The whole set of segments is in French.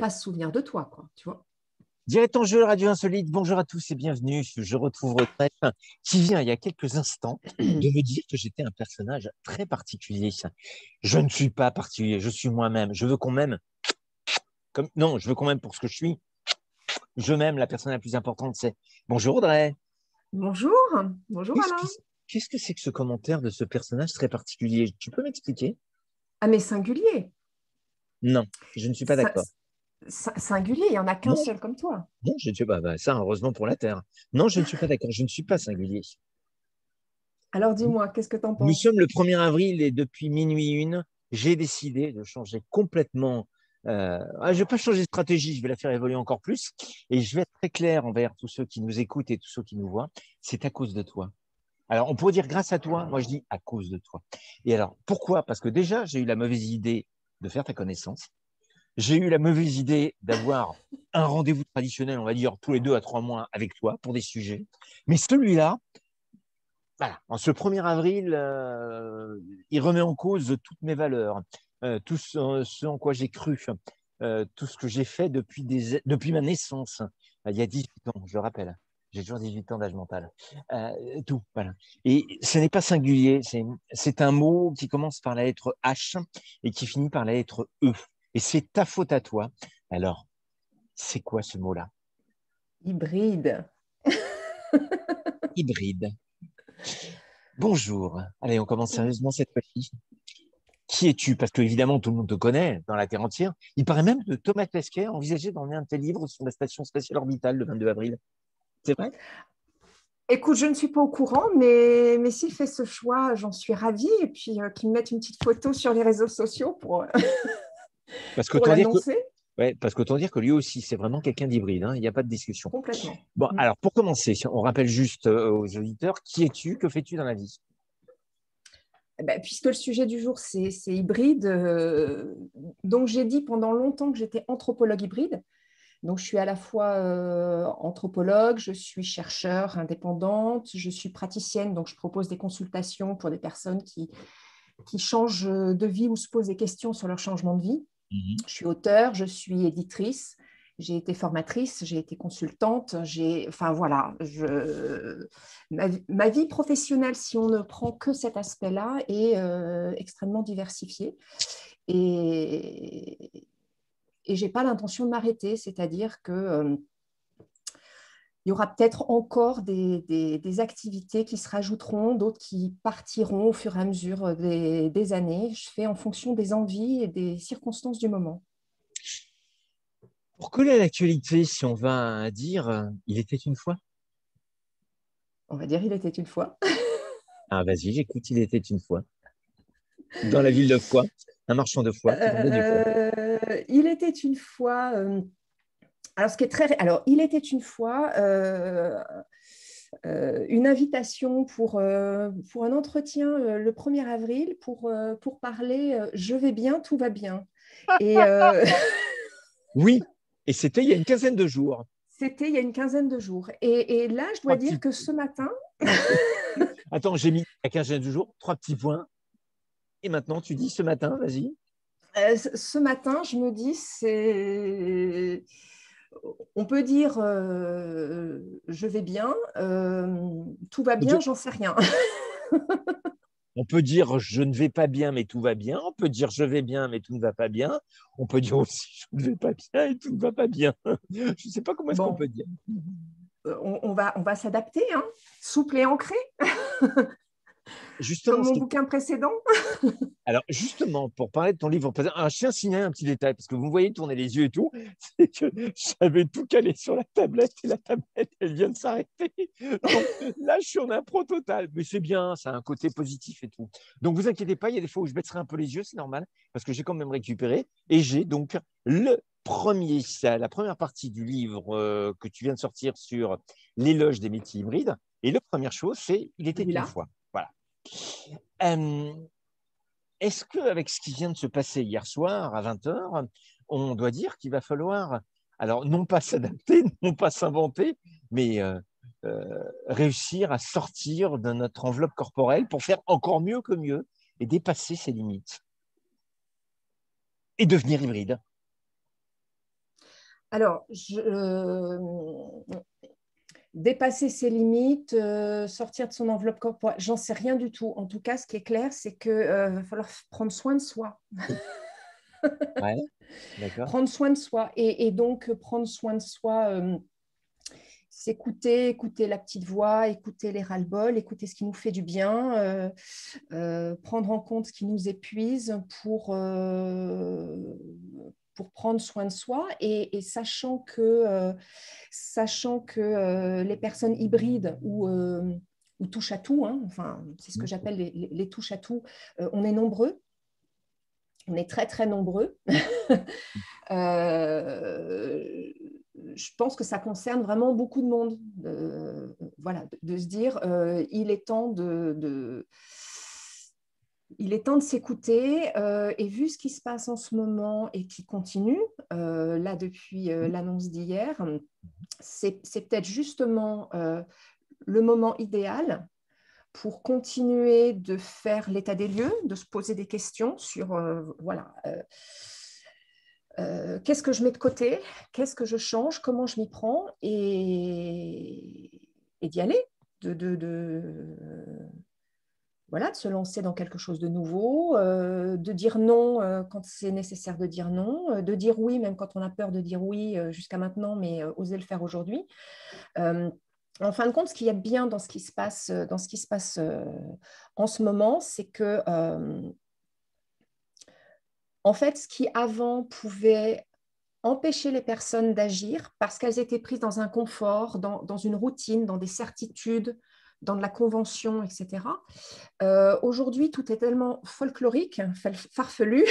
pas se souvenir de toi, quoi, tu vois. Direct en jeu, Radio Insolite, bonjour à tous et bienvenue. Je retrouve Retrève qui vient il y a quelques instants de me dire que j'étais un personnage très particulier. Je ne suis pas particulier, je suis moi-même. Je veux qu'on m'aime comme... Non, je veux qu'on m'aime pour ce que je suis. Je m'aime, la personne la plus importante, c'est... Bonjour Audrey. Bonjour, bonjour Qu'est-ce que Alain. qu'est-ce que c'est que ce commentaire de ce personnage très particulier? Tu peux m'expliquer? Ah, mais singulier. Non, je ne suis pas d'accord. Singulier, il n'y en a qu'un Non, seul comme toi. non, je ne suis pas. Ça, heureusement pour la Terre. Non, je ne suis pas d'accord. Je ne suis pas singulier. Alors dis-moi, qu'est-ce que tu en Nous penses? sommes le 1er avril et depuis minuit une, j'ai décidé de changer complètement. Je ne vais pas changer de stratégie, je vais la faire évoluer encore plus. Et je vais être très clair envers tous ceux qui nous écoutent et tous ceux qui nous voient. C'est à cause de toi. Alors, on pourrait dire grâce à toi. Moi, je dis à cause de toi. Et alors, pourquoi? Parce que déjà, j'ai eu la mauvaise idée de faire ta connaissance. J'ai eu la mauvaise idée d'avoir un rendez-vous traditionnel, on va dire, tous les 2 à 3 mois avec toi pour des sujets. Mais celui-là, voilà, en ce 1er avril, il remet en cause toutes mes valeurs, tout ce en quoi j'ai cru, tout ce que j'ai fait depuis ma naissance, il y a 18 ans, je le rappelle. J'ai toujours 18 ans d'âge mental. Tout, voilà. Et ce n'est pas singulier, c'est un mot qui commence par la lettre H et qui finit par la lettre E. Et c'est ta faute à toi. Alors, c'est quoi ce mot-là? Hybride. Hybride. Bonjour. Allez, on commence sérieusement cette fois-ci. Qui es-tu? Parce que évidemment, tout le monde te connaît dans la Terre entière. Il paraît même que Thomas Pesquet a envisagé d'emmener un de tes livres sur la station spatiale orbitale le 22 avril. C'est vrai? Écoute, je ne suis pas au courant, mais s'il fait ce choix, j'en suis ravie. Et puis qu'il me mette une petite photo sur les réseaux sociaux Parce pour qu'autant dire que, l'annoncer ouais, parce qu'autant dire que lui aussi, c'est vraiment quelqu'un d'hybride, hein. Il n'y a pas de discussion. complètement. Bon, alors pour commencer, on rappelle juste aux auditeurs, qui es-tu? Que fais-tu dans la vie? Eh ben, puisque le sujet du jour, c'est hybride, donc j'ai dit pendant longtemps que j'étais anthropologue hybride. Donc, je suis à la fois anthropologue, je suis chercheur indépendante, je suis praticienne, donc je propose des consultations pour des personnes qui changent de vie ou se posent des questions sur leur changement de vie. Mhm. Je suis auteure, je suis éditrice, j'ai été formatrice, j'ai été consultante, enfin voilà, ma vie professionnelle, si on ne prend que cet aspect-là, est extrêmement diversifiée. Et, et j'ai pas l'intention de m'arrêter, c'est-à-dire que il y aura peut-être encore des activités qui se rajouteront, d'autres qui partiront au fur et à mesure des années. Je fais en fonction des envies et des circonstances du moment. Pour coller à l'actualité, si on va dire, il était une fois. On va dire, il était une fois. Ah, vas-y, j'écoute, il était une fois. Dans la ville de Foix, un marchand de foie qui vendait du foie. Il était une fois. Alors, ce qui est très. Alors, il était une fois une invitation pour un entretien le 1er avril pour parler Je vais bien, tout va bien. Et Oui, et c'était il y a une quinzaine de jours. c'était il y a une quinzaine de jours. Et là, je dois Trois dire petits... que ce matin, Attends, j'ai mis il y a 15 jours, 3 petits points. Et maintenant, tu dis ce matin, vas-y. ce matin, je me dis, c'est. On peut dire je vais bien, tout va bien, j'en sais rien. On peut dire je ne vais pas bien, mais tout va bien. On peut dire je vais bien, mais tout ne va pas bien. On peut dire aussi je ne vais pas bien et tout ne va pas bien. Je ne sais pas comment est-ce qu'on Bon, peut dire. on va s'adapter, hein, souple et ancré, comme Justement, mon bouquin précédent. alors justement, pour parler de ton livre, je tiens à signaler un petit détail, parce que vous me voyez tourner les yeux et tout, c'est que j'avais tout calé sur la tablette et la tablette, elle vient de s'arrêter. Donc là, je suis en impro total, mais c'est bien, ça a un côté positif et tout. Donc vous inquiétez pas, il y a des fois où je baisserai un peu les yeux, c'est normal, parce que j'ai quand même récupéré, et j'ai donc la première partie du livre que tu viens de sortir sur l'éloge des métiers hybrides, et la première chose, c'est Il était une Celui-là. fois. Voilà. Euh, Est-ce qu'avec ce qui vient de se passer hier soir à 20 h, on doit dire qu'il va falloir, alors non pas s'adapter, non pas s'inventer, mais réussir à sortir de notre enveloppe corporelle pour faire encore mieux que mieux et dépasser ses limites et devenir hybride? Alors, dépasser ses limites, sortir de son enveloppe corporelle, j'en sais rien du tout. En tout cas, ce qui est clair, c'est qu'il va falloir prendre soin de soi. Ouais, d'accord. Prendre soin de soi. Et donc, prendre soin de soi, s'écouter, écouter la petite voix, écouter les ras-le-bol, écouter ce qui nous fait du bien, prendre en compte ce qui nous épuise pour prendre soin de soi et sachant que les personnes hybrides ou touche à tout, hein, enfin, c'est ce que j'appelle les touches à tout, on est nombreux, on est très très nombreux. Je pense que ça concerne vraiment beaucoup de monde. Voilà, de se dire, il est temps il est temps de s'écouter et vu ce qui se passe en ce moment et qui continue, là depuis l'annonce d'hier, c'est peut-être justement le moment idéal pour continuer de faire l'état des lieux, de se poser des questions sur, voilà, qu'est-ce que je mets de côté, qu'est-ce que je change, comment je m'y prends et d'y aller, voilà, de se lancer dans quelque chose de nouveau, de dire non quand c'est nécessaire de dire non, de dire oui même quand on a peur de dire oui jusqu'à maintenant, mais oser le faire aujourd'hui. En fin de compte, ce qu'il y a de bien dans ce qui se passe, en ce moment, c'est que en fait, ce qui avant pouvait empêcher les personnes d'agir parce qu'elles étaient prises dans un confort, dans une routine, dans des certitudes, dans de la convention, etc. Aujourd'hui, tout est tellement folklorique, farfelu,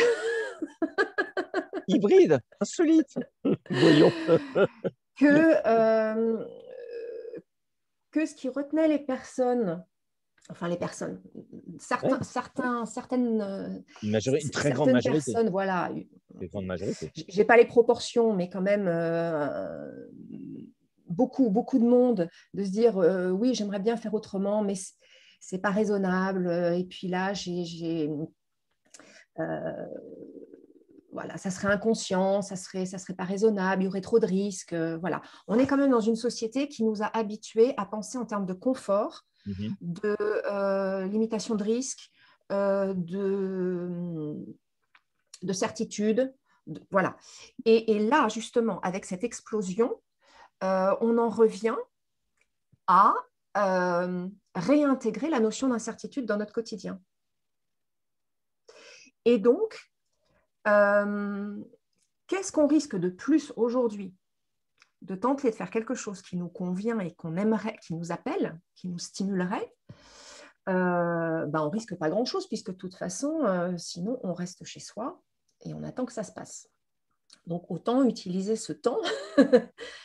Hybride, insolite. Voyons. que, que ce qui retenait les personnes, enfin les personnes, Ouais, une très grande certaines majorité. personnes, voilà, Une grande majorité. j'ai pas les proportions, mais quand même beaucoup de monde, de se dire oui, j'aimerais bien faire autrement, mais c'est pas raisonnable. Et puis là, voilà, ça serait inconscient, ça serait pas raisonnable, il y aurait trop de risques. Voilà. On est quand même dans une société qui nous a habitués à penser en termes de confort, Mhm. de limitation de risques, de certitude. Voilà. Et là, justement, avec cette explosion, on en revient à réintégrer la notion d'incertitude dans notre quotidien. Et donc, qu'est-ce qu'on risque de plus aujourd'hui de tenter de faire quelque chose qui nous convient et qu'on aimerait, qui nous appelle, qui nous stimulerait, on risque pas grand-chose puisque de toute façon, sinon on reste chez soi et on attend que ça se passe. Donc autant utiliser ce temps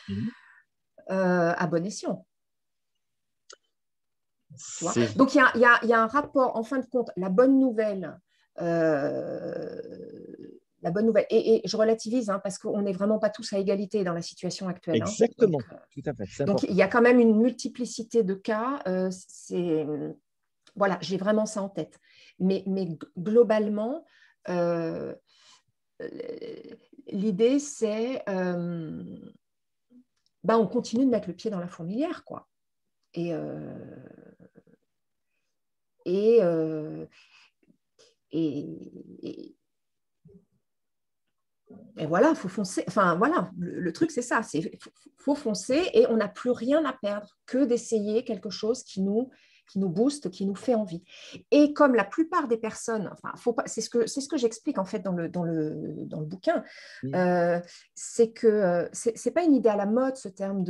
Mhm. à bon escient. Tu vois. C'est Donc il y a un rapport, en fin de compte, euh, la bonne nouvelle, et je relativise hein, parce qu'on n'est vraiment pas tous à égalité dans la situation actuelle. Hein. exactement, tout à fait, c'est Donc il important. y a quand même une multiplicité de cas. Voilà, j'ai vraiment ça en tête. Mais globalement, l'idée, c'est on continue de mettre le pied dans la fourmilière, quoi. Et, et, euh, et, et voilà, il faut foncer. Enfin, voilà, le truc, c'est ça. Il faut foncer et on n'a plus rien à perdre que d'essayer quelque chose qui nous booste, qui nous fait envie. Et comme la plupart des personnes, enfin, c'est ce que j'explique en fait dans le bouquin, Mhm. c'est que c'est pas une idée à la mode ce terme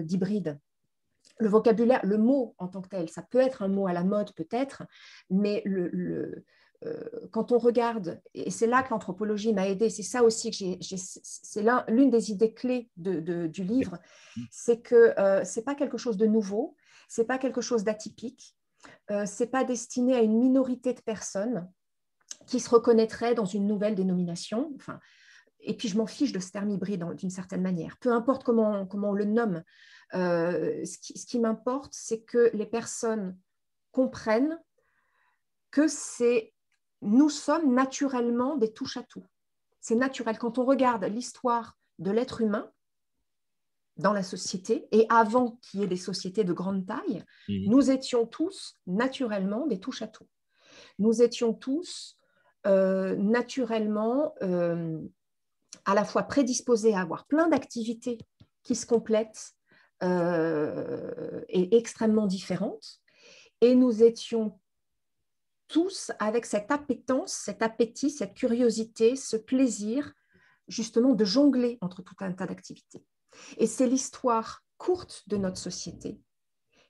d'hybride. Le vocabulaire, le mot en tant que tel, ça peut être un mot à la mode peut-être, mais quand on regarde, et c'est là que l'anthropologie m'a aidée, c'est ça aussi que c'est l'une des idées clés du livre, c'est que c'est pas quelque chose de nouveau, c'est pas quelque chose d'atypique, c'est pas destiné à une minorité de personnes qui se reconnaîtraient dans une nouvelle dénomination. Enfin, et puis je m'en fiche de ce terme hybride d'une certaine manière. Peu importe comment on le nomme, ce qui m'importe, c'est que les personnes comprennent que nous sommes naturellement des touche-à-tout. C'est naturel. Quand on regarde l'histoire de l'être humain, dans la société, et avant qu'il y ait des sociétés de grande taille, Mhm. nous étions tous naturellement des touche-à-tout. Nous étions tous naturellement à la fois prédisposés à avoir plein d'activités qui se complètent et extrêmement différentes, et nous étions tous avec cette appétence, cet appétit, cette curiosité, ce plaisir justement de jongler entre tout un tas d'activités. Et c'est l'histoire courte de notre société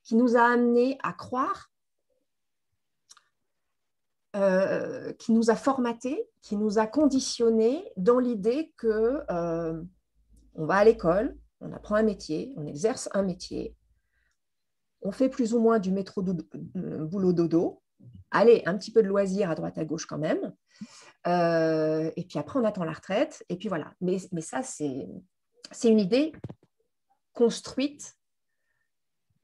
qui nous a amenés à croire, qui nous a formatés, qui nous a conditionnés dans l'idée que on va à l'école, on apprend un métier, on exerce un métier, on fait plus ou moins du métro boulot dodo, allez, un petit peu de loisirs à droite à gauche quand même, et puis après on attend la retraite, et puis voilà. Mais ça, c'est une idée construite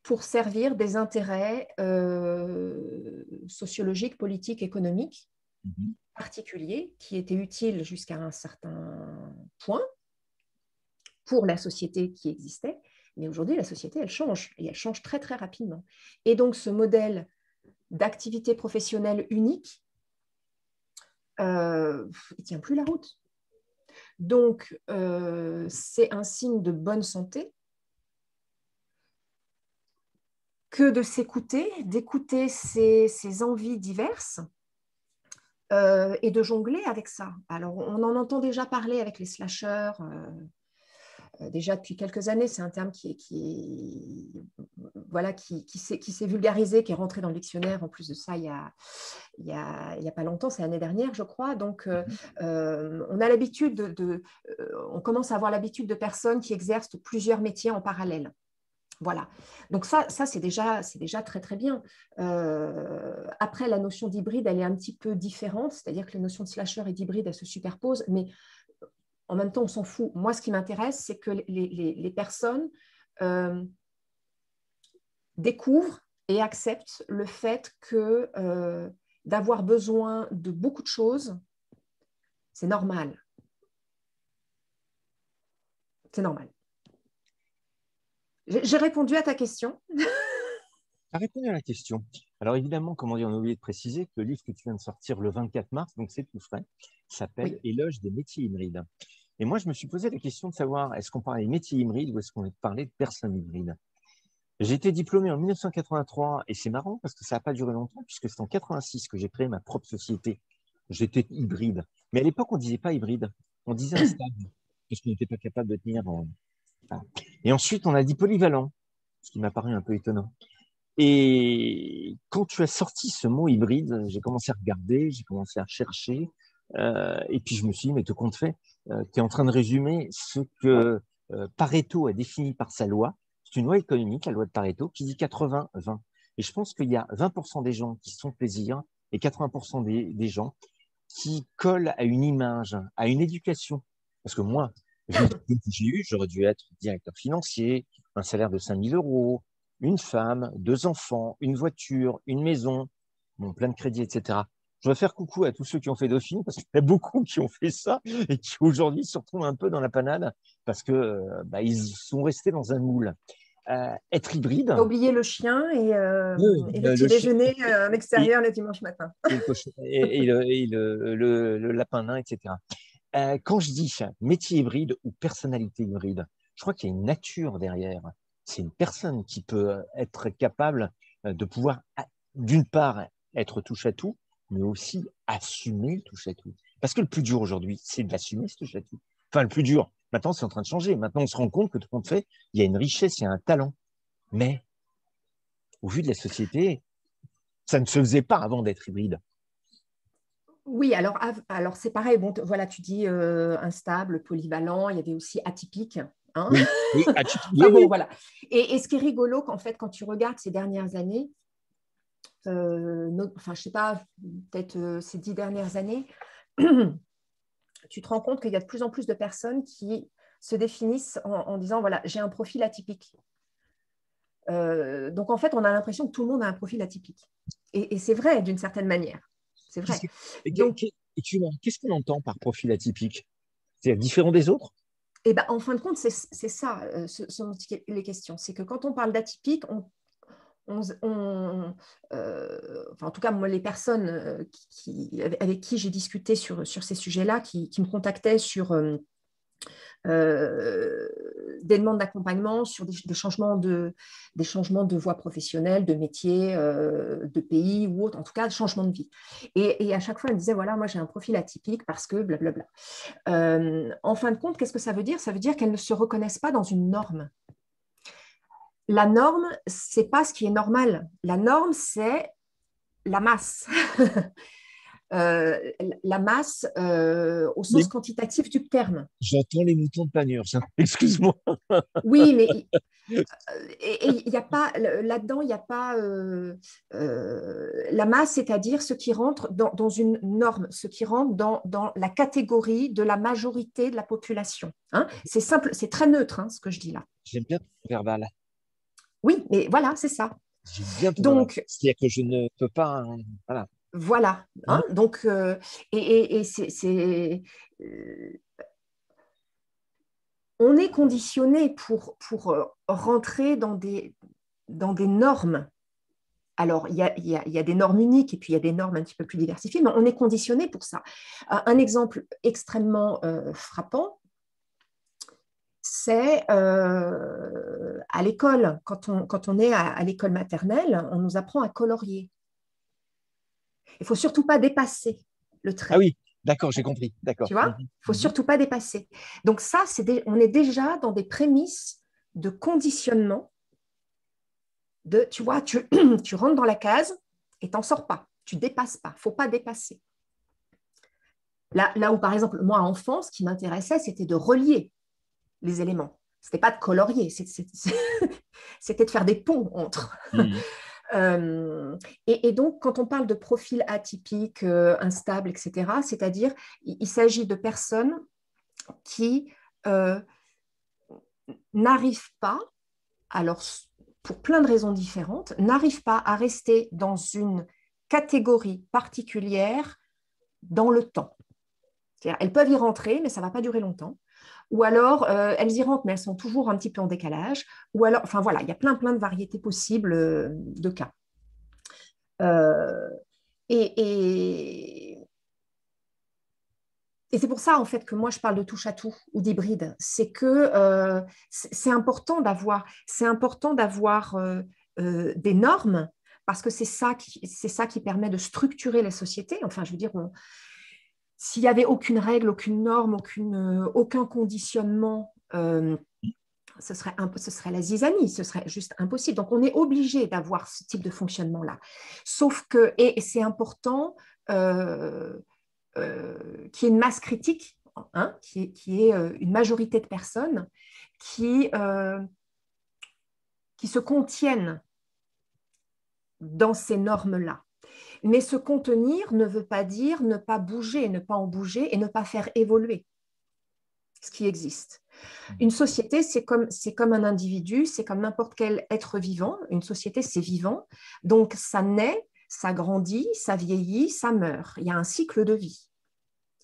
pour servir des intérêts sociologiques, politiques, économiques Mhm. particuliers qui étaient utiles jusqu'à un certain point pour la société qui existait. Mais aujourd'hui, la société, elle change, et elle change très, très rapidement. Et donc, ce modèle d'activité professionnelle unique, il ne tient plus la route. Donc, c'est un signe de bonne santé que de s'écouter, d'écouter ses envies diverses et de jongler avec ça. Alors, on en entend déjà parler avec les slasheurs. Déjà depuis quelques années, c'est un terme voilà, qui s'est vulgarisé, qui est rentré dans le dictionnaire. En plus de ça, il y a pas longtemps, c'est l'année dernière, je crois. Donc, on a l'habitude on commence à avoir l'habitude de personnes qui exercent plusieurs métiers en parallèle. Voilà. Donc ça c'est déjà très, très bien. Après, la notion d'hybride, elle est un petit peu différente, c'est-à-dire que les notions de slasher et d'hybride, elles se superposent, mais en même temps, on s'en fout. Moi, ce qui m'intéresse, c'est que les personnes découvrent et acceptent le fait que d'avoir besoin de beaucoup de choses, c'est normal. C'est normal. J'ai répondu à ta question. Tu as répondu à la question. Alors évidemment, comment dire, on a oublié de préciser que le livre que tu viens de sortir le 24 mars, donc c'est tout frais, s'appelle Oui. Éloge des métiers hybrides. Et moi, je me suis posé la question de savoir, est-ce qu'on parlait de métiers hybrides ou est-ce qu'on parlait de personnes hybrides? J'ai été diplômé en 1983 et c'est marrant parce que ça n'a pas duré longtemps puisque c'est en 86 que j'ai créé ma propre société. J'étais hybride. Mais à l'époque, on ne disait pas hybride. On disait instable parce qu'on n'était pas capable de tenir en... Voilà. Et ensuite, on a dit polyvalent, ce qui m'a paru un peu étonnant. Et quand tu as sorti ce mot hybride, j'ai commencé à regarder, j'ai commencé à chercher, et puis je me suis dit, mais te compte fait, tu es en train de résumer ce que Pareto a défini par sa loi. C'est une loi économique, la loi de Pareto, qui dit 80-20. Et je pense qu'il y a 20% des gens qui se font plaisir et 80% des gens qui collent à une image, à une éducation. Parce que moi, vu le diplôme que j'ai eu, j'aurais dû être directeur financier, un salaire de 5 000 euros, une femme, 2 enfants, une voiture, une maison, mon plein de crédit, etc. Je dois faire coucou à tous ceux qui ont fait Dauphine, parce qu'il y a beaucoup qui ont fait ça et qui aujourd'hui se retrouvent un peu dans la panade parce que ils sont restés dans un moule. Être hybride, T'as oublié le chien et le petit le chien déjeuner en et, extérieur le dimanche matin. et le cochon le lapin nain, etc. Quand je dis métier hybride ou personnalité hybride, je crois qu'il y a une nature derrière. C'est une personne qui peut être capable de pouvoir, d'une part, être touche à tout, mais aussi assumer le touche à tout. Parce que le plus dur aujourd'hui, c'est d'assumer ce touche à tout. Enfin, le plus dur. Maintenant, c'est en train de changer. Maintenant, on se rend compte que tout le monde fait, il y a une richesse, il y a un talent. Mais, au vu de la société, ça ne se faisait pas avant d'être hybride. Oui, alors c'est pareil. Bon, voilà, tu dis instable, polyvalent. Il y avait aussi atypique. Hein. Oui, oui, oui, Enfin bon, oui. voilà. Et ce qui est rigolo, qu'en fait, quand tu regardes ces dernières années, enfin, je sais pas, peut-être ces 10 dernières années, tu te rends compte qu'il y a de plus en plus de personnes qui se définissent en disant, voilà, j'ai un profil atypique. Donc, en fait, on a l'impression que tout le monde a un profil atypique. Et c'est vrai, d'une certaine manière. C'est vrai. Et Donc, qu'est-ce qu'on entend par profil atypique? C'est différent des autres? Et ben, en fin de compte, c'est ça, ce dont il est question. C'est que quand on parle d'atypique, enfin, en tout cas, moi, les personnes avec qui j'ai discuté sur ces sujets-là, qui me contactaient sur des demandes d'accompagnement, sur des changements de voie professionnelle, de métier, de pays ou autre, en tout cas, de changement de vie. Et à chaque fois, elle me disait, voilà, moi, j'ai un profil atypique parce que blablabla. En fin de compte, qu'est-ce que ça veut dire? Ça veut dire qu'elles ne se reconnaissent pas dans une norme. La norme, c'est pas ce qui est normal. La norme, c'est la masse. La masse au sens quantitatif du terme. J'entends les moutons de Panurge, hein. Excuse-moi. Oui, mais il n'y a pas là-dedans, il n'y a pas la masse, c'est-à-dire ce qui rentre dans une norme, ce qui rentre dans la catégorie de la majorité de la population. Hein. C'est simple, c'est très neutre, hein, ce que je dis là. J'aime bien ton verbal. Oui, mais voilà, c'est ça. J'aime bien ton verbal. Donc, C'est-à-dire que je ne peux pas. Voilà. voilà. Hein? Hein, donc, et on est conditionné pour rentrer dans des normes. Alors, il y a des normes uniques et puis il y a des normes un petit peu plus diversifiées, mais on est conditionné pour ça. Un exemple extrêmement frappant, c'est à l'école. Quand on est à l'école maternelle, on nous apprend à colorier. Il ne faut surtout pas dépasser le Ah trait. oui, d'accord, j'ai compris. D'accord. Tu vois? Il ne faut surtout pas dépasser. Donc ça, on est déjà dans des prémices de conditionnement. Tu vois, tu rentres dans la case et tu n'en sors pas. Tu ne dépasses pas. Il ne faut pas dépasser. Là où, par exemple, moi, enfant, ce qui m'intéressait, c'était de relier les éléments. Ce n'était pas de colorier, c'était de faire des ponts entre. Mmh. Et donc, quand on parle de profil atypique, instable, etc., c'est-à-dire, il s'agit de personnes qui n'arrivent pas, alors pour plein de raisons différentes, n'arrivent pas à rester dans une catégorie particulière dans le temps. C'est-à-dire, elles peuvent y rentrer, mais ça ne va pas durer longtemps. Ou alors, elles y rentrent, mais elles sont toujours un petit peu en décalage. Ou alors, enfin voilà, il y a plein de variétés possibles de cas. Et c'est pour ça, en fait, que moi, je parle de touche-à-tout ou d'hybride. C'est que c'est important d'avoir des normes parce que c'est ça qui permet de structurer les sociétés. Enfin, je veux dire, s'il n'y avait aucune règle, aucune norme, aucun conditionnement, ce serait la zizanie, ce serait juste impossible. Donc, on est obligé d'avoir ce type de fonctionnement-là. Sauf que, et c'est important qu'il y ait une masse critique, hein, qui est une majorité de personnes qui se contiennent dans ces normes-là. Mais se contenir ne veut pas dire ne pas bouger, ne pas en bouger et ne pas faire évoluer ce qui existe. Une société, c'est comme un individu, c'est comme n'importe quel être vivant. Une société, c'est vivant. Donc, ça naît, ça grandit, ça vieillit, ça meurt. Il y a un cycle de vie.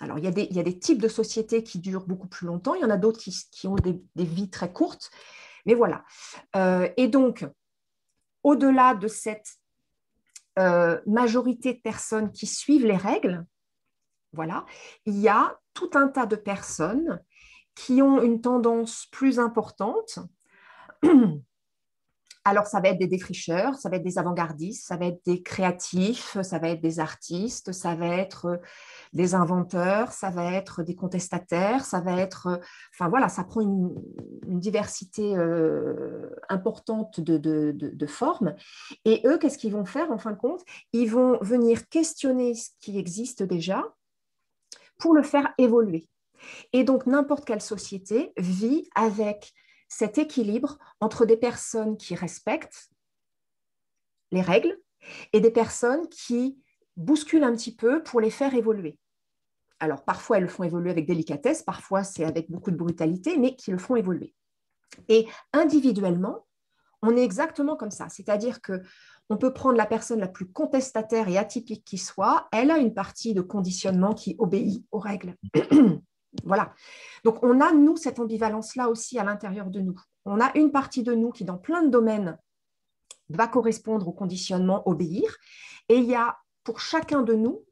Alors, il y a des types de sociétés qui durent beaucoup plus longtemps. Il y en a d'autres qui ont des vies très courtes. Mais voilà. Et donc, au-delà de cette majorité de personnes qui suivent les règles, voilà, il y a tout un tas de personnes qui ont une tendance plus importante. Alors, ça va être des défricheurs, ça va être des avant-gardistes, ça va être des créatifs, ça va être des artistes, ça va être des inventeurs, ça va être des contestataires, ça va être... Enfin, voilà, ça prend une diversité importante de formes. Et eux, qu'est-ce qu'ils vont faire, en fin de compte? Ils vont venir questionner ce qui existe déjà pour le faire évoluer. Et donc, n'importe quelle société vit avec cet équilibre entre des personnes qui respectent les règles et des personnes qui bousculent un petit peu pour les faire évoluer. Alors, parfois, elles le font évoluer avec délicatesse, parfois, c'est avec beaucoup de brutalité, mais qui le font évoluer. Et individuellement, on est exactement comme ça. C'est-à-dire qu'on peut prendre la personne la plus contestataire et atypique qui soit, elle a une partie de conditionnement qui obéit aux règles. Voilà. Donc, on a, nous, cette ambivalence-là aussi à l'intérieur de nous. On a une partie de nous qui, dans plein de domaines, va correspondre au conditionnement, obéir. Et il y a, pour chacun de nous,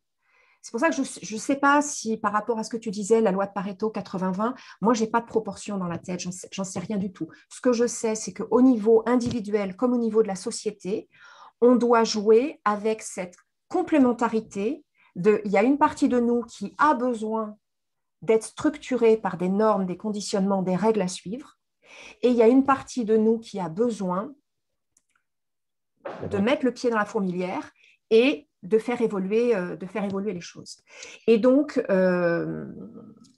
c'est pour ça que je ne sais pas si, par rapport à ce que tu disais, la loi de Pareto 80-20, moi, je n'ai pas de proportion dans la tête, j'en sais rien du tout. Ce que je sais, c'est qu'au niveau individuel comme au niveau de la société, on doit jouer avec cette complémentarité il y a une partie de nous qui a besoin d'être structurée par des normes, des conditionnements, des règles à suivre, et il y a une partie de nous qui a besoin de mettre le pied dans la fourmilière et de faire évoluer les choses. Et donc,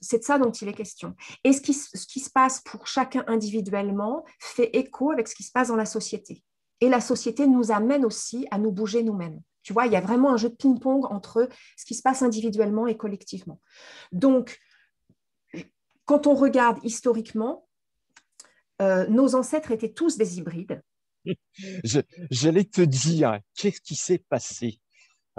c'est de ça dont il est question. Et ce qui se passe pour chacun individuellement fait écho avec ce qui se passe dans la société. Et la société nous amène aussi à nous bouger nous-mêmes. Tu vois, il y a vraiment un jeu de ping-pong entre ce qui se passe individuellement et collectivement. Donc, quand on regarde historiquement, nos ancêtres étaient tous des hybrides. J'allais te dire, qu'est-ce qui s'est passé?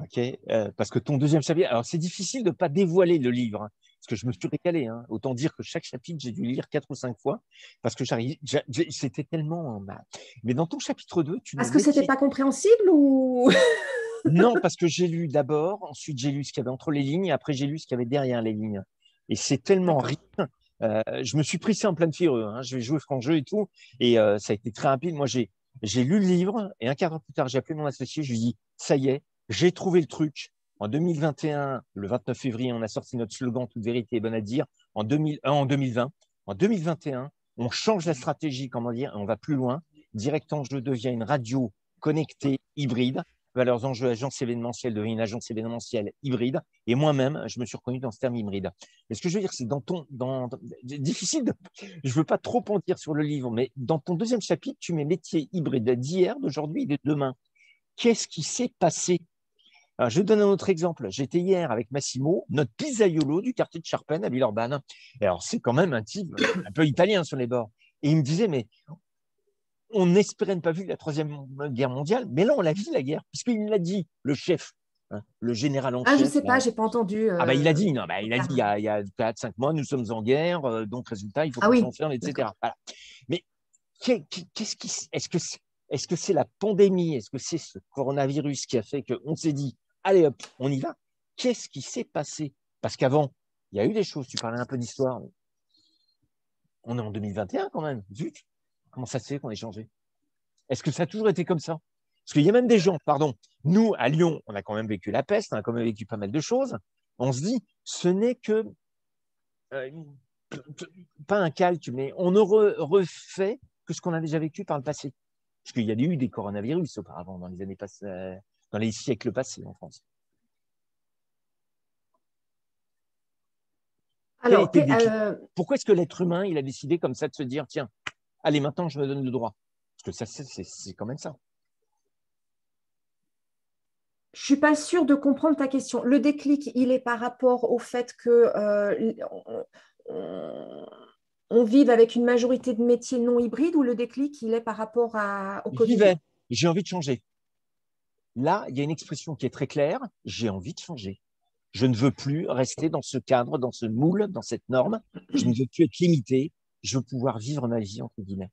Okay, parce que ton deuxième chapitre, alors c'est difficile de ne pas dévoiler le livre, hein, parce que je me suis régalé. Hein. Autant dire que chaque chapitre, j'ai dû lire 4 ou 5 fois, parce que c'était tellement... Mais dans ton chapitre 2, tu Parce mets que ce n'était pas compréhensible ou... Non, parce que j'ai lu d'abord, ensuite j'ai lu ce qu'il y avait entre les lignes, et après j'ai lu ce qu'il y avait derrière les lignes. Et c'est tellement riche. Je me suis pris ça en pleine figure. Hein. Je vais jouer franc jeu et tout, et ça a été très rapide. Moi, j'ai lu le livre, et un quart d'heure plus tard, j'ai appelé mon associé, je lui ai dit, ça y est, j'ai trouvé le truc. En 2021, le 29 février, on a sorti notre slogan toute vérité est bonne à dire. En 2020, en 2021, on change la stratégie, comment dire, et on va plus loin. Direct en jeu devient une radio connectée, hybride. Leurs enjeux, agence événementielle devient une agence événementielle hybride. Et moi-même, je me suis reconnu dans ce terme hybride. Et ce que je veux dire, c'est difficile je veux pas trop en dire sur le livre, mais dans ton deuxième chapitre, tu mets métier hybride d'hier, d'aujourd'hui et de demain. Qu'est-ce qui s'est passé? Alors, je donne un autre exemple. J'étais hier avec Massimo, notre pizzaiolo du quartier de Charpennes à Villeurbanne. Et alors, c'est quand même un type un peu italien sur les bords. Et il me disait, mais on espérait ne pas vivre la Troisième Guerre mondiale, mais là, on l'a vu, la guerre, puisqu'il l'a dit, le chef, hein, le général en Ah, je ne chef. sais pas, je n'ai pas entendu Ah bah, il a dit, non, bah, le il a dit, terme. il y a 4-5 mois, nous sommes en guerre, donc résultat, il faut Ah qu'on oui, s'enferme, etc. d'accord. Voilà. Mais est-ce que c'est la pandémie, est-ce que c'est ce coronavirus qui a fait qu'on s'est dit, allez hop, on y va? Qu'est-ce qui s'est passé? Parce qu'avant, il y a eu des choses, tu parlais un peu d'histoire. On est en 2021 quand même, zut, comment ça se fait qu'on ait changé? Est-ce que ça a toujours été comme ça? Parce qu'il y a même des gens, pardon, nous, à Lyon, on a quand même vécu la peste, on a quand même vécu pas mal de choses. On se dit, ce n'est que, euh, pas un calque, mais on ne refait que ce qu'on a déjà vécu par le passé. Parce qu'il y a eu des coronavirus auparavant, dans les années passées, dans les siècles passés en France. Quel Alors, était le déclic? Pourquoi est-ce que l'être humain, il a décidé comme ça de se dire, tiens, allez, maintenant, je me donne le droit? Parce que ça, c'est quand même ça. je ne suis pas sûre de comprendre ta question. Le déclic, il est par rapport au fait que on vive avec une majorité de métiers non hybrides ou le déclic, il est par rapport au J'y Covid? vais, j'ai envie de changer. Là, il y a une expression qui est très claire, j'ai envie de changer. Je ne veux plus rester dans ce cadre, dans ce moule, dans cette norme. Je ne veux plus être limité. Je veux pouvoir vivre ma vie, entre guillemets.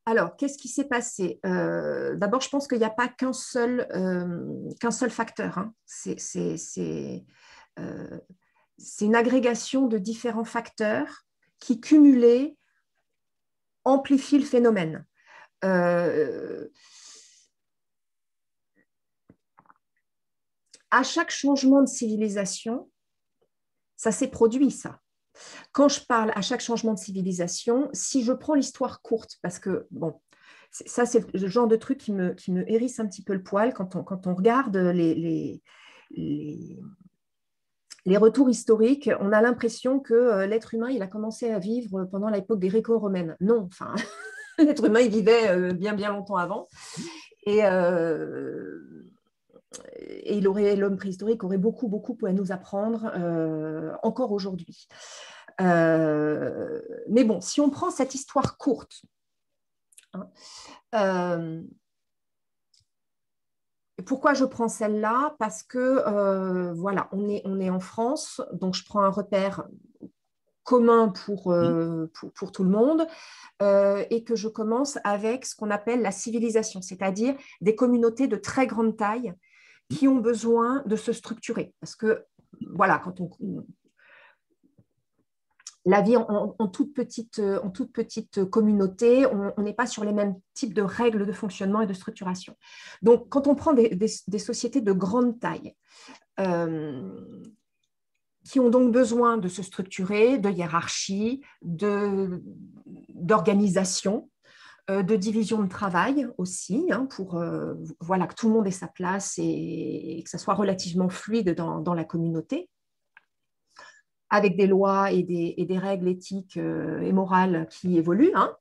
Alors, qu'est-ce qui s'est passé? D'abord, je pense qu'il n'y a pas qu'un seul facteur. Hein. C'est une agrégation de différents facteurs qui, cumulés, amplifient le phénomène. À chaque changement de civilisation, ça s'est produit, ça. Quand je parle à chaque changement de civilisation, si je prends l'histoire courte, parce que, bon, ça, c'est le genre de truc qui me hérisse un petit peu le poil quand on regarde les retours historiques, on a l'impression que l'être humain, il a commencé à vivre pendant l'époque des Gréco-romaines. Non, enfin, l'être humain, il vivait bien, bien longtemps avant. Et l'homme préhistorique aurait beaucoup, beaucoup à nous apprendre encore aujourd'hui. Mais bon, si on prend cette histoire courte, hein, Pourquoi je prends celle-là? Parce que voilà, on est en France, donc je prends un repère commun pour tout le monde, et que je commence avec ce qu'on appelle la civilisation, c'est-à-dire des communautés de très grande taille qui ont besoin de se structurer. Parce que voilà, la vie en toute petite communauté, on n'est pas sur les mêmes types de règles de fonctionnement et de structuration. Donc, quand on prend des sociétés de grande taille, qui ont donc besoin de se structurer, de hiérarchie, d'organisation, de division de travail aussi, hein, pour voilà, que tout le monde ait sa place et que ça soit relativement fluide dans la communauté, avec des lois et des règles éthiques et morales qui évoluent. Hein.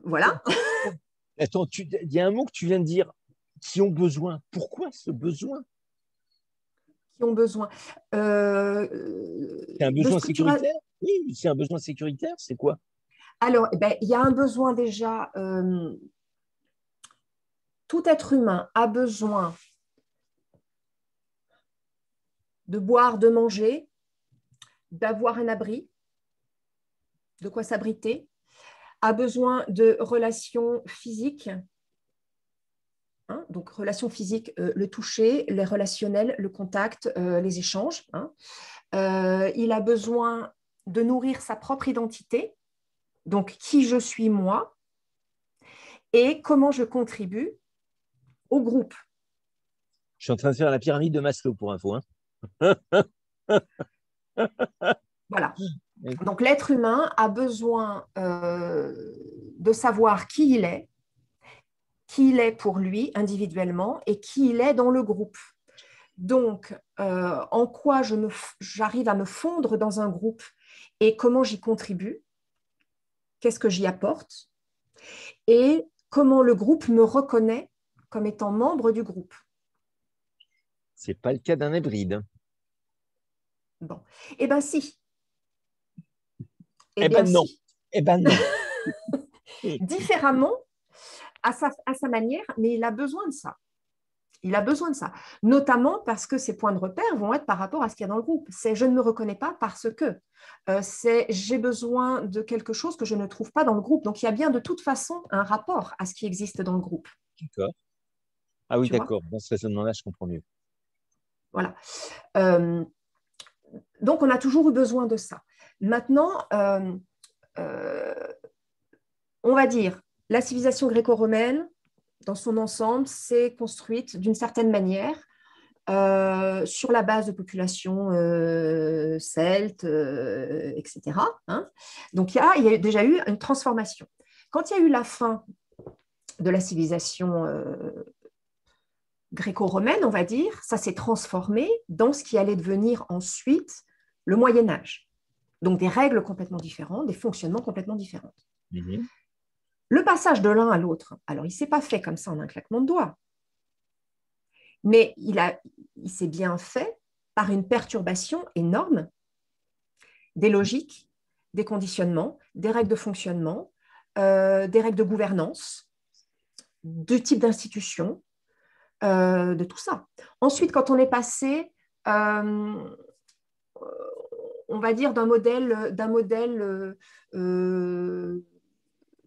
Voilà. Attends, il y a un mot que tu viens de dire, qui ont besoin. Pourquoi ce besoin? Qui ont besoin. C'est un besoin sécuritaire? Oui, c'est un besoin sécuritaire, c'est quoi? Alors, eh ben, il y a un besoin déjà. Tout être humain a besoin de boire, de manger, d'avoir un abri, de quoi s'abriter, a besoin de relations physiques, hein, donc relations physiques, le toucher, les relationnels, le contact, les échanges. Hein. Il a besoin de nourrir sa propre identité, donc qui je suis moi, et comment je contribue au groupe. Je suis en train de faire la pyramide de Maslow pour info. Hein. Voilà. Donc l'être humain a besoin de savoir qui il est pour lui individuellement et qui il est dans le groupe. Donc, en quoi j'arrive à me fondre dans un groupe et comment j'y contribue, qu'est-ce que j'y apporte et comment le groupe me reconnaît comme étant membre du groupe. C'est pas le cas d'un hybride. Bon, eh bien si. Eh ben non. Si. Eh ben non. Différemment, à sa manière, mais il a besoin de ça. Il a besoin de ça, notamment parce que ses points de repère vont être par rapport à ce qu'il y a dans le groupe. C'est je ne me reconnais pas parce que c'est j'ai besoin de quelque chose que je ne trouve pas dans le groupe. Donc il y a bien de toute façon un rapport à ce qui existe dans le groupe. D'accord. Ah oui, Tu vois. d'accord. Dans ce raisonnement-là, je comprends mieux. Voilà. Donc on a toujours eu besoin de ça. Maintenant, on va dire la civilisation gréco-romaine, dans son ensemble, s'est construite d'une certaine manière sur la base de populations celtes, etc. Hein. Donc, il y a déjà eu une transformation. Quand il y a eu la fin de la civilisation gréco-romaine, on va dire, ça s'est transformé dans ce qui allait devenir ensuite le Moyen Âge. Donc, des règles complètement différentes, des fonctionnements complètement différents. Mm-hmm. Le passage de l'un à l'autre, alors il ne s'est pas fait comme ça en un claquement de doigts, mais il s'est bien fait par une perturbation énorme des logiques, des conditionnements, des règles de fonctionnement, des règles de gouvernance, de type d'institution, de tout ça. Ensuite, quand on est passé, on va dire, d'un modèle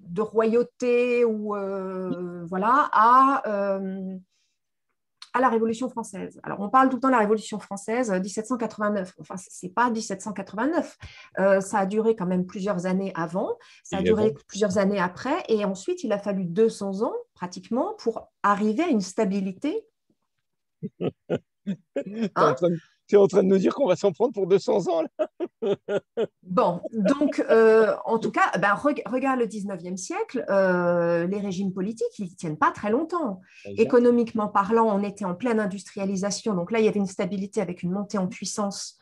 de royauté ou voilà à la Révolution française. Alors, on parle tout le temps de la Révolution française, 1789. Enfin, ce n'est pas 1789. Ça a duré quand même plusieurs années avant, ça a duré plusieurs années après, et ensuite, il a fallu 200 ans, pratiquement, pour arriver à une stabilité. Hein, tu es en train de nous dire qu'on va s'en prendre pour 200 ans, là? Bon, donc, en tout cas, ben, regarde le 19e siècle, les régimes politiques, ils ne tiennent pas très longtemps. Exact. Économiquement parlant, on était en pleine industrialisation, donc là, il y avait une stabilité avec une montée en puissance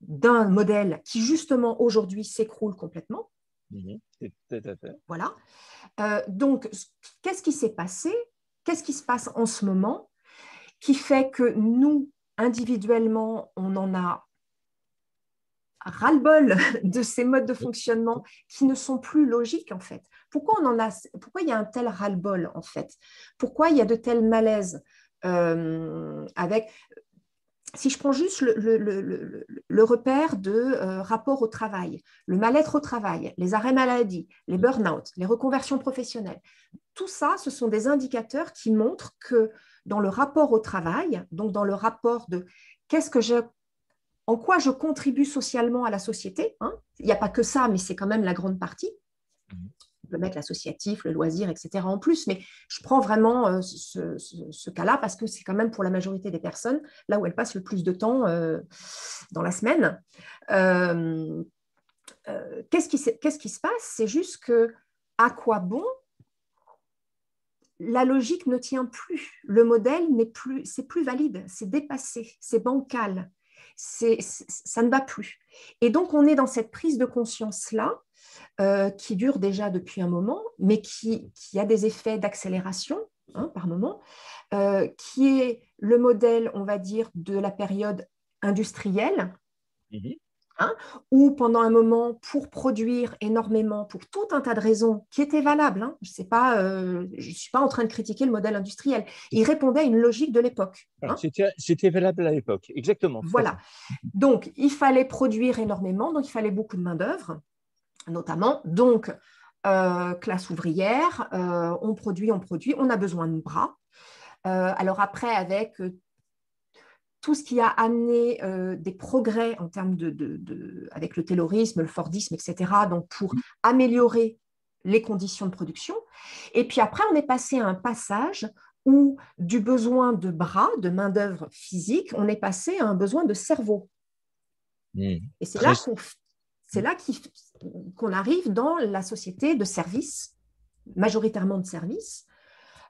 d'un modèle qui, justement, aujourd'hui, s'écroule complètement. Mmh, tout à fait. Voilà. Donc, qu'est-ce qui s'est passé? Qu'est-ce qui se passe en ce moment qui fait que nous, individuellement, on en a ras-le-bol de ces modes de fonctionnement qui ne sont plus logiques, en fait. Pourquoi il y a un tel ras-le-bol, en fait? Pourquoi il y a de tels malaises avec... Si je prends juste le repère de rapport au travail, le mal-être au travail, les arrêts maladie, les burn-out, les reconversions professionnelles, tout ça, ce sont des indicateurs qui montrent que dans le rapport au travail, donc dans le rapport de en quoi je contribue socialement à la société, hein, il n'y a pas que ça, mais c'est quand même la grande partie. On peut mettre l'associatif, le loisir, etc. en plus, mais je prends vraiment ce cas-là parce que c'est quand même pour la majorité des personnes là où elles passent le plus de temps dans la semaine. Qu'est-ce qui se passe? C'est juste que à quoi bon la logique ne tient plus, le modèle n'est plus, c'est plus valide, c'est dépassé, c'est bancal, ça ne va plus. Et donc on est dans cette prise de conscience-là qui dure déjà depuis un moment, mais qui a des effets d'accélération hein, par moment, qui est le modèle, on va dire, de la période industrielle, hein, où pendant un moment, pour produire énormément, pour tout un tas de raisons qui étaient valables, hein, je ne suis pas en train de critiquer le modèle industriel, il répondait à une logique de l'époque. Hein. C'était valable à l'époque, exactement. Voilà. Donc, il fallait produire énormément, donc il fallait beaucoup de main-d'œuvre notamment. Donc, classe ouvrière, on produit, on a besoin de bras. Alors après, avec tout ce qui a amené des progrès en termes avec le taylorisme, le fordisme, etc., donc pour améliorer les conditions de production. Et puis après, on est passé à un passage où du besoin de bras, de main-d'œuvre physique, on est passé à un besoin de cerveau. Et c'est là qu'on arrive dans la société de services, majoritairement de services.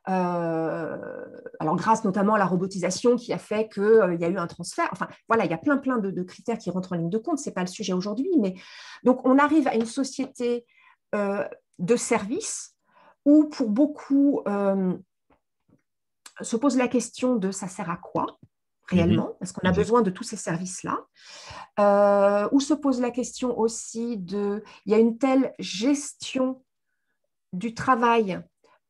Alors grâce notamment à la robotisation qui a fait qu'il y a eu un transfert. Enfin, voilà, il y a plein de critères qui rentrent en ligne de compte. Ce n'est pas le sujet aujourd'hui. Mais donc, on arrive à une société de services où, pour beaucoup, se pose la question de ça sert à quoi réellement, parce qu'on a besoin de tous ces services-là, où se pose la question aussi il y a une telle gestion du travail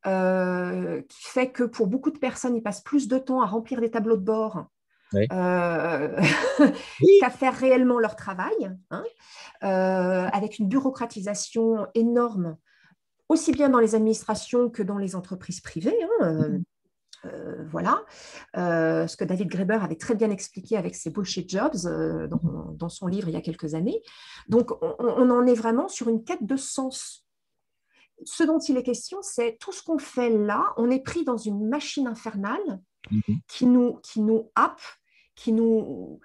qui fait que pour beaucoup de personnes, ils passent plus de temps à remplir des tableaux de bord qu'à faire réellement leur travail, hein, avec une bureaucratisation énorme, aussi bien dans les administrations que dans les entreprises privées, hein, voilà, ce que David Graeber avait très bien expliqué avec ses bullshit jobs dans son livre il y a quelques années. Donc, on en est vraiment sur une quête de sens. Ce dont il est question, c'est tout ce qu'on fait là, on est pris dans une machine infernale qui nous happe, qui ne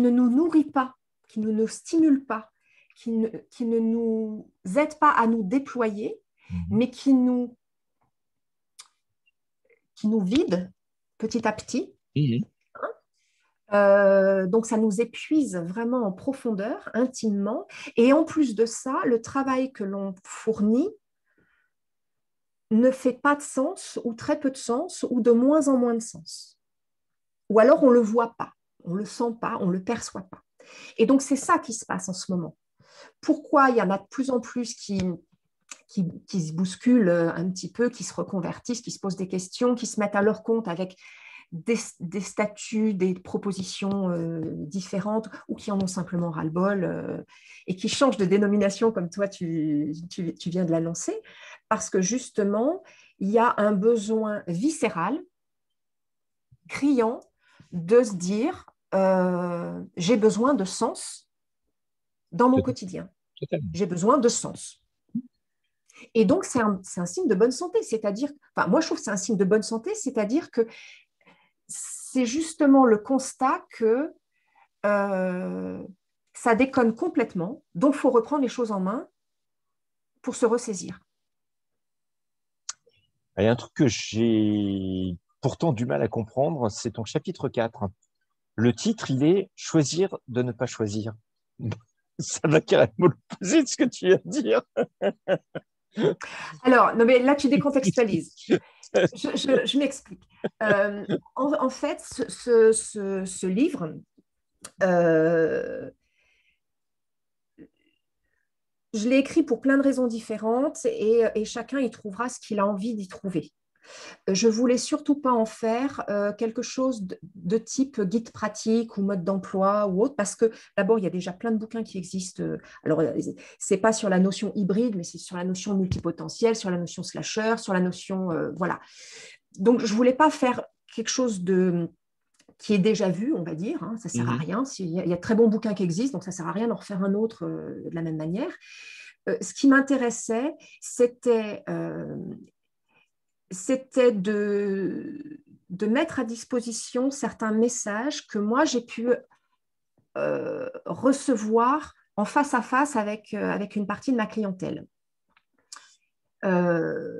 nous nourrit pas, qui ne nous stimule pas, qui ne nous aide pas à nous déployer, mais qui nous vide petit à petit. Donc, ça nous épuise vraiment en profondeur, intimement. Et en plus de ça, le travail que l'on fournit ne fait pas de sens ou très peu de sens ou de moins en moins de sens. Ou alors, on ne le voit pas, on ne le sent pas, on ne le perçoit pas. Et donc, c'est ça qui se passe en ce moment. Pourquoi il y en a de plus en plus qui se bousculent un petit peu, qui se reconvertissent, qui se posent des questions, qui se mettent à leur compte avec des statuts, des propositions différentes ou qui en ont simplement ras-le-bol et qui changent de dénomination comme toi, tu viens de l'annoncer, parce que justement, il y a un besoin viscéral, criant, de se dire j'ai besoin de sens dans mon quotidien. J'ai besoin de sens. Et donc, c'est un signe de bonne santé, c'est-à-dire, enfin, moi, je trouve que c'est un signe de bonne santé, c'est-à-dire que c'est justement le constat que ça déconne complètement, donc il faut reprendre les choses en main pour se ressaisir. Il y a un truc que j'ai pourtant du mal à comprendre, c'est ton chapitre 4. Le titre, il est « Choisir de ne pas choisir ». Ça va carrément l'opposé de ce que tu viens de dire. Alors, non, mais là, tu décontextualises. Je m'explique. En fait, ce livre, je l'ai écrit pour plein de raisons différentes et chacun y trouvera ce qu'il a envie d'y trouver. Je voulais surtout pas en faire quelque chose de type guide pratique ou mode d'emploi ou autre, parce que d'abord, il y a déjà plein de bouquins qui existent. Alors, c'est pas sur la notion hybride, mais c'est sur la notion multipotentielle, sur la notion slasher, sur la notion... voilà. Donc, je voulais pas faire quelque chose qui est déjà vu, on va dire, hein, ça ne sert à Mhm. rien. Il y a de très bons bouquins qui existent, donc ça ne sert à rien d'en refaire un autre de la même manière. Ce qui m'intéressait, c'était de mettre à disposition certains messages que moi, j'ai pu recevoir en face à face avec une partie de ma clientèle. Euh,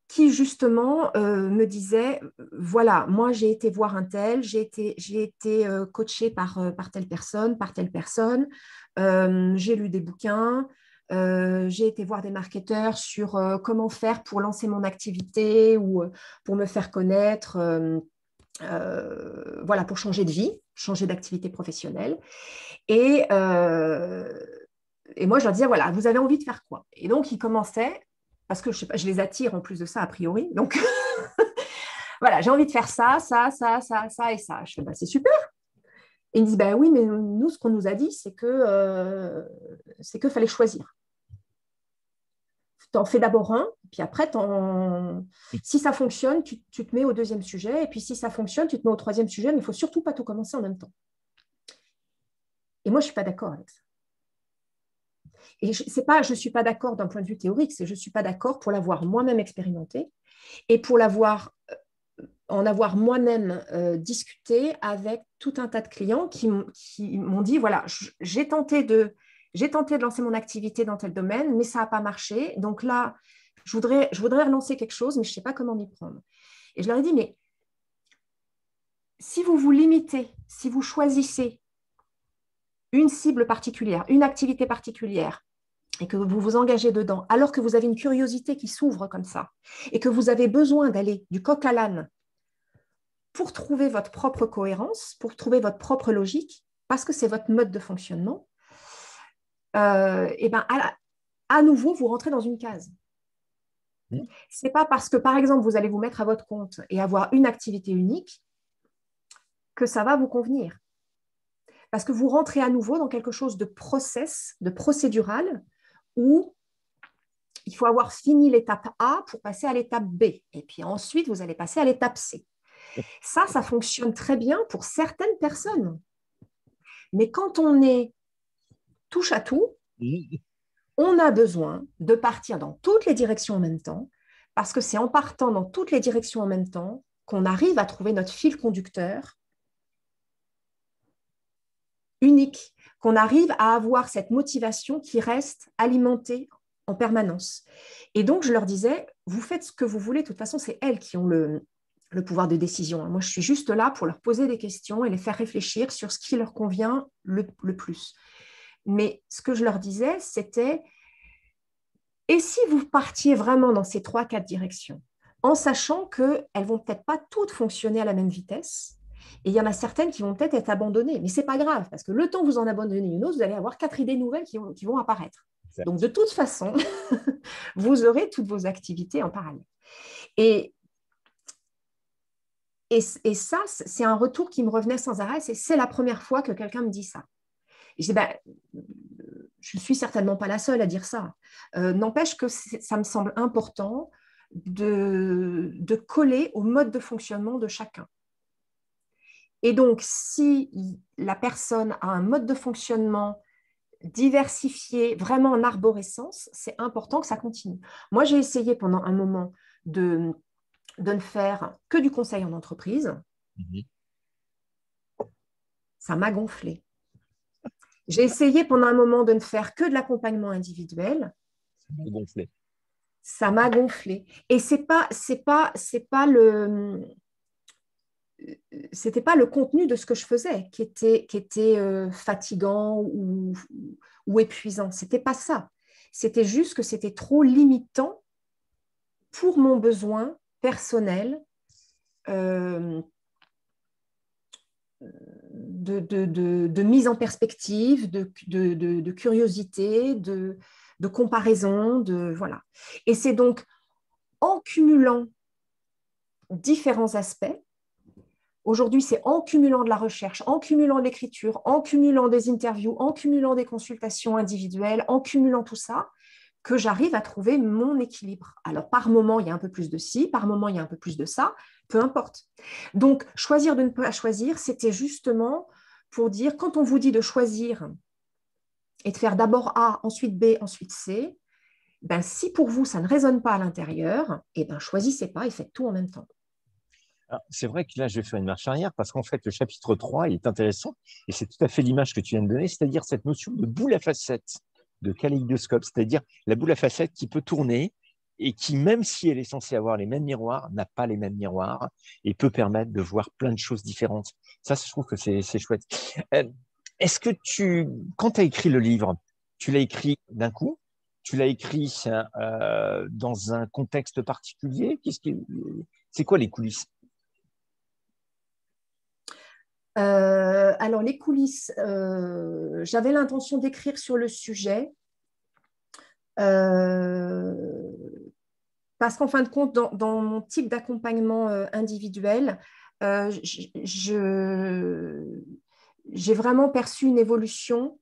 qui justement me disait, voilà, moi j'ai été voir un tel, j'ai été coachée par telle personne, j'ai lu des bouquins, j'ai été voir des marketeurs sur comment faire pour lancer mon activité ou pour me faire connaître, voilà, pour changer de vie, changer d'activité professionnelle. Et, euh, et moi, je leur disais, voilà, vous avez envie de faire quoi? Et donc, ils commençaient, parce que je sais pas, je les attire en plus de ça, a priori. Donc, voilà, j'ai envie de faire ça, ça, ça, ça, ça et ça. Je fais, bah, c'est super. Et ils me disent, bah oui, mais nous, ce qu'on nous a dit, c'est que fallait choisir. Tu en fais d'abord un, puis après, si ça fonctionne, tu te mets au deuxième sujet, et puis si ça fonctionne, tu te mets au troisième sujet, mais il ne faut surtout pas tout commencer en même temps. Et moi, je ne suis pas d'accord avec ça. Et je ne suis pas d'accord d'un point de vue théorique, c'est je ne suis pas d'accord pour l'avoir moi-même expérimenté et pour en avoir moi-même discuté avec tout un tas de clients qui m'ont dit, voilà, j'ai tenté de lancer mon activité dans tel domaine, mais ça n'a pas marché. Donc là, je voudrais relancer quelque chose, mais je ne sais pas comment m'y prendre. Et je leur ai dit, mais si vous vous limitez, si vous choisissez une cible particulière, une activité particulière, et que vous vous engagez dedans, alors que vous avez une curiosité qui s'ouvre comme ça, et que vous avez besoin d'aller du coq à l'âne pour trouver votre propre cohérence, pour trouver votre propre logique, parce que c'est votre mode de fonctionnement, et ben à nouveau, vous rentrez dans une case. C'est pas parce que, par exemple, vous allez vous mettre à votre compte et avoir une activité unique que ça va vous convenir. Parce que vous rentrez à nouveau dans quelque chose de process, de procédural, où il faut avoir fini l'étape A pour passer à l'étape B. Et puis ensuite, vous allez passer à l'étape C. Ça fonctionne très bien pour certaines personnes. Mais quand on est touche à tout, on a besoin de partir dans toutes les directions en même temps, parce que c'est en partant dans toutes les directions en même temps qu'on arrive à trouver notre fil conducteur unique, qu'on arrive à avoir cette motivation qui reste alimentée en permanence. Et donc, je leur disais, vous faites ce que vous voulez, de toute façon, c'est elles qui ont le pouvoir de décision. Moi, je suis juste là pour leur poser des questions et les faire réfléchir sur ce qui leur convient le plus. Mais ce que je leur disais, c'était, et si vous partiez vraiment dans ces 3-4 directions, en sachant qu'elles ne vont peut-être pas toutes fonctionner à la même vitesse, et il y en a certaines qui vont peut-être être abandonnées, mais ce n'est pas grave, parce que le temps que vous en abandonnez une autre, vous allez avoir 4 idées nouvelles qui vont apparaître. Donc, de toute façon, vous aurez toutes vos activités en parallèle. Et ça, c'est un retour qui me revenait sans arrêt. C'est la première fois que quelqu'un me dit ça. Et je dis, ben, je ne suis certainement pas la seule à dire ça. N'empêche que ça me semble important de coller au mode de fonctionnement de chacun. Et donc, si la personne a un mode de fonctionnement diversifié, vraiment en arborescence, c'est important que ça continue. Moi, j'ai essayé pendant un moment de ne faire que du conseil en entreprise. Ça m'a gonflé. J'ai essayé pendant un moment de ne faire que de l'accompagnement individuel. Gonflé. Ça m'a gonflé. Et c'était pas le contenu de ce que je faisais qui était fatigant ou épuisant. C'était pas ça. C'était juste que c'était trop limitant pour mon besoin personnel de mise en perspective, de curiosité, de comparaison, voilà. Et c'est donc en cumulant différents aspects. Aujourd'hui, c'est en cumulant de la recherche, en cumulant de l'écriture, en cumulant des interviews, en cumulant des consultations individuelles, en cumulant tout ça, que j'arrive à trouver mon équilibre. Alors, par moment, il y a un peu plus de ci, par moment, il y a un peu plus de ça, peu importe. Donc, choisir de ne pas choisir, c'était justement pour dire, quand on vous dit de choisir et de faire d'abord A, ensuite B, ensuite C, ben, si pour vous, ça ne résonne pas à l'intérieur, eh ben, choisissez pas et faites tout en même temps. C'est vrai que là, je vais faire une marche arrière parce qu'en fait, le chapitre 3 est intéressant et c'est tout à fait l'image que tu viens de donner, c'est-à-dire cette notion de boule à facettes, de kaléidoscope, c'est-à-dire la boule à facettes qui peut tourner et qui, même si elle est censée avoir les mêmes miroirs, n'a pas les mêmes miroirs et peut permettre de voir plein de choses différentes. Ça, je trouve que c'est chouette. Est-ce que quand tu as écrit le livre, tu l'as écrit d'un coup? Tu l'as écrit dans un contexte particulier? C'est quoi les coulisses? Alors, les coulisses, j'avais l'intention d'écrire sur le sujet parce qu'en fin de compte, dans mon type d'accompagnement individuel, j'ai vraiment perçu une évolution.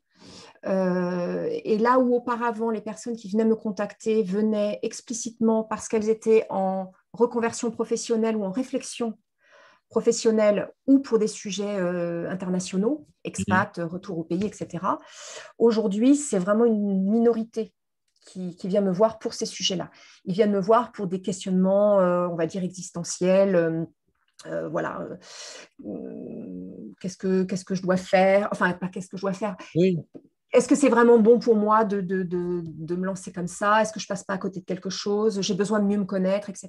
Et là où auparavant, les personnes qui venaient me contacter venaient explicitement parce qu'elles étaient en reconversion professionnelle ou en réflexion professionnelle ou pour des sujets internationaux, expat, retour au pays, etc. Aujourd'hui, c'est vraiment une minorité qui vient me voir pour ces sujets-là. Ils viennent me voir pour des questionnements, on va dire, existentiels. Voilà, qu'est-ce que je dois faire? Enfin, pas qu'est-ce que je dois faire. Oui. Est-ce que c'est vraiment bon pour moi de me lancer comme ça? Est-ce que je passe pas à côté de quelque chose? J'ai besoin de mieux me connaître, etc.